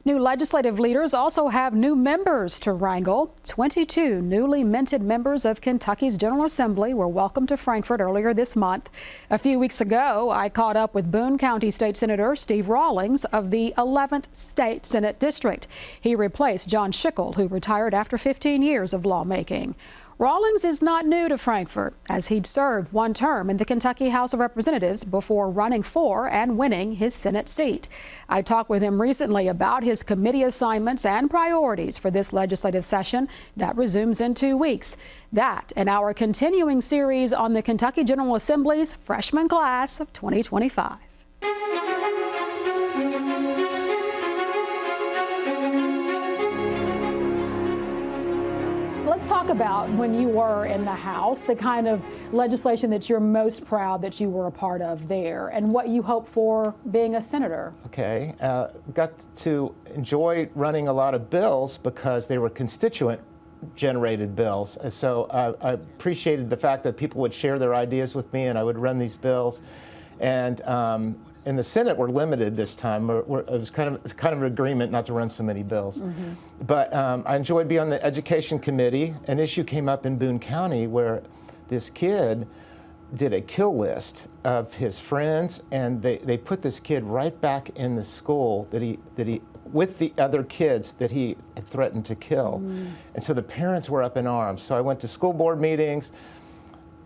New legislative leaders also have new members to wrangle. 22 newly minted members of Kentucky's General Assembly were welcomed to Frankfort earlier this month. A few weeks ago, I caught up with Boone County State Senator Steve Rawlings of the 11th State Senate District. He replaced John Schickel, who retired after 15 years of lawmaking. Rawlings is not new to Frankfort, as he'd served one term in the Kentucky House of Representatives before running for and winning his Senate seat. I talked with him recently about his committee assignments and priorities for this legislative session that resumes in 2 weeks. That and our continuing series on the Kentucky General Assembly's freshman class of 2025. Let's talk about when you were in the House, the kind of legislation that you're most proud that you were a part of there, and what you hope for being a senator. Okay, got to enjoy running a lot of bills because they were constituent generated bills. And so I appreciated the fact that people would share their ideas with me and I would run these bills. And in the Senate, we're limited this time. It was kind of an agreement not to run so many bills. Mm-hmm. But I enjoyed being on the Education Committee. An issue came up in Boone County where this kid did a kill list of his friends, and they put this kid right back in the school that he with the other kids that he had threatened to kill. Mm. And so the parents were up in arms. So I went to school board meetings.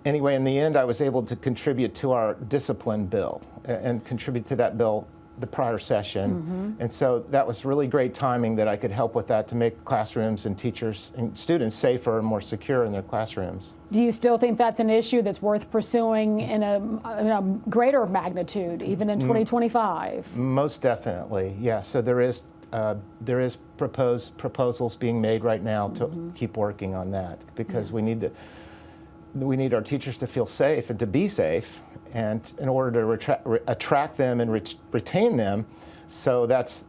Anyway, in the end, I was able to contribute to our discipline bill and contribute to that bill the prior session. Mm-hmm. And so that was really great timing that I could help with that to make classrooms and teachers and students safer and more secure in their classrooms. Do you still think that's an issue that's worth pursuing in a greater magnitude, even in 2025? Most definitely, yeah. So there is proposals being made right now to keep working on that because we need our teachers to feel safe and to be safe, and in order to attract them and retain them. So that's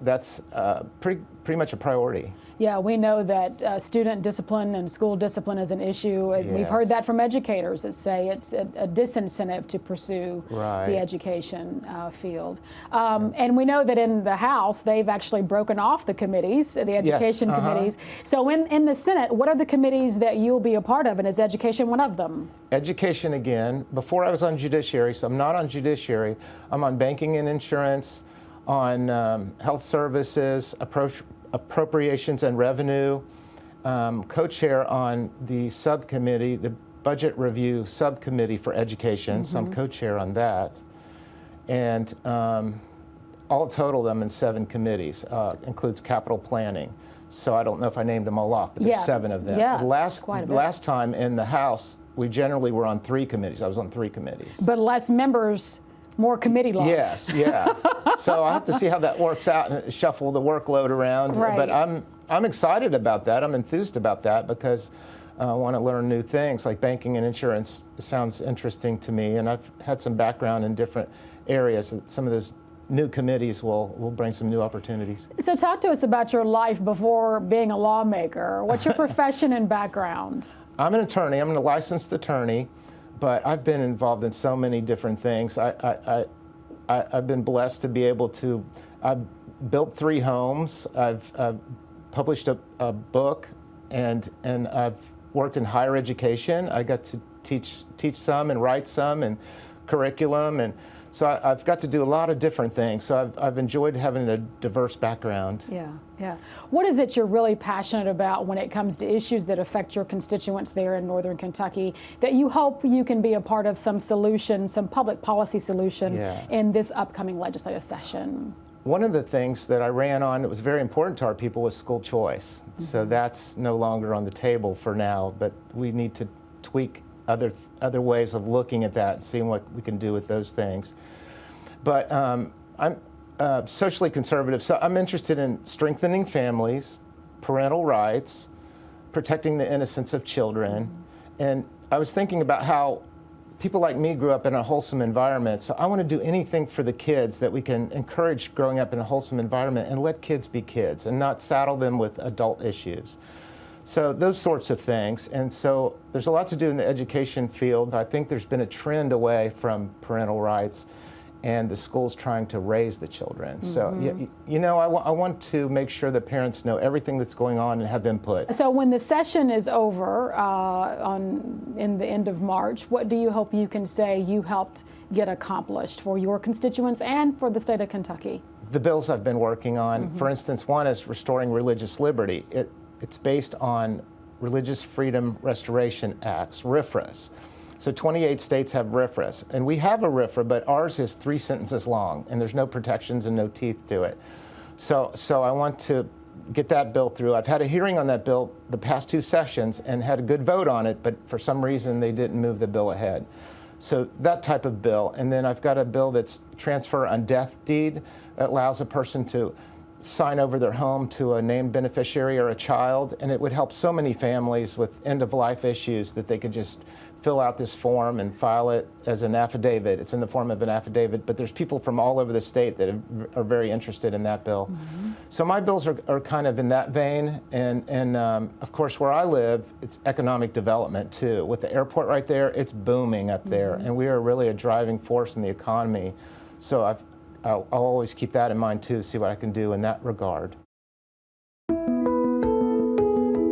pretty much a priority. Yeah, we know that student discipline and school discipline is an issue. As Yes. We've heard that from educators that say it's a disincentive to pursue the education field. And we know that in the House, they've actually broken off the committees, the education committees. So in the Senate, what are the committees that you'll be a part of, and is education one of them? Education again. Before I was on Judiciary, so I'm not on Judiciary. I'm on Banking and Insurance, on Health Services, Appropriations and Revenue, co-chair on the subcommittee, the Budget Review Subcommittee for Education, so I'm co-chair on that. And all total, I'm in 7 committees, includes capital planning. So I don't know if I named them all off, but there's 7 of them. Yeah, last time in the House, we generally were on 3 committees. I was on 3 committees. But less members, more committee love. Yes, yeah. So I have to see how that works out and shuffle the workload around. Right. But I'm excited about that. I'm enthused about that because I want to learn new things. Like banking and insurance sounds interesting to me, and I've had some background in different areas. Some of those new committees will bring some new opportunities. So talk to us about your life before being a lawmaker. What's your profession and background? I'm an attorney. I'm a licensed attorney. But I've been involved in so many different things. I've been blessed to be able to. I've built 3 homes. I've published a book, and I've worked in higher education. I got to teach some and write some and curriculum, and so I've got to do a lot of different things. So I've enjoyed having a diverse background. Yeah, yeah. What is it you're really passionate about when it comes to issues that affect your constituents there in Northern Kentucky that you hope you can be a part of some solution, some public policy solution in this upcoming legislative session? One of the things that I ran on that was very important to our people was school choice. So that's no longer on the table for now, but we need to tweak other ways of looking at that and seeing what we can do with those things. But I'm socially conservative, so I'm interested in strengthening families, parental rights, protecting the innocence of children. And I was thinking about how people like me grew up in a wholesome environment, so I want to do anything for the kids that we can encourage growing up in a wholesome environment and let kids be kids and not saddle them with adult issues. So those sorts of things. And so there's a lot to do in the education field. I think there's been a trend away from parental rights. and the school's trying to raise the children. So, you know, I want to make sure that parents know everything that's going on and have input. So when the session is over in the end of March, what do you hope you can say you helped get accomplished for your constituents and for the state of Kentucky? The bills I've been working on, for instance, one is restoring religious liberty. It's based on Religious Freedom Restoration Acts, RFRAs. So 28 states have RFRAs, and we have a RFRA, but ours is 3 sentences long, and there's no protections and no teeth to it. So I want to get that bill through. I've had a hearing on that bill the past 2 sessions and had a good vote on it, but for some reason they didn't move the bill ahead. So that type of bill. And then I've got a bill that's transfer on death deed. It allows a person to sign over their home to a named beneficiary or a child, and it would help so many families with end-of-life issues that they could just fill out this form and file it as an affidavit. It's in the form of an affidavit, but there's people from all over the state that are very interested in that bill. So my bills are kind of in that vein, and of course where I live, it's economic development too. With the airport right there, it's booming up there, and we are really a driving force in the economy. So I'll always keep that in mind too, see what I can do in that regard.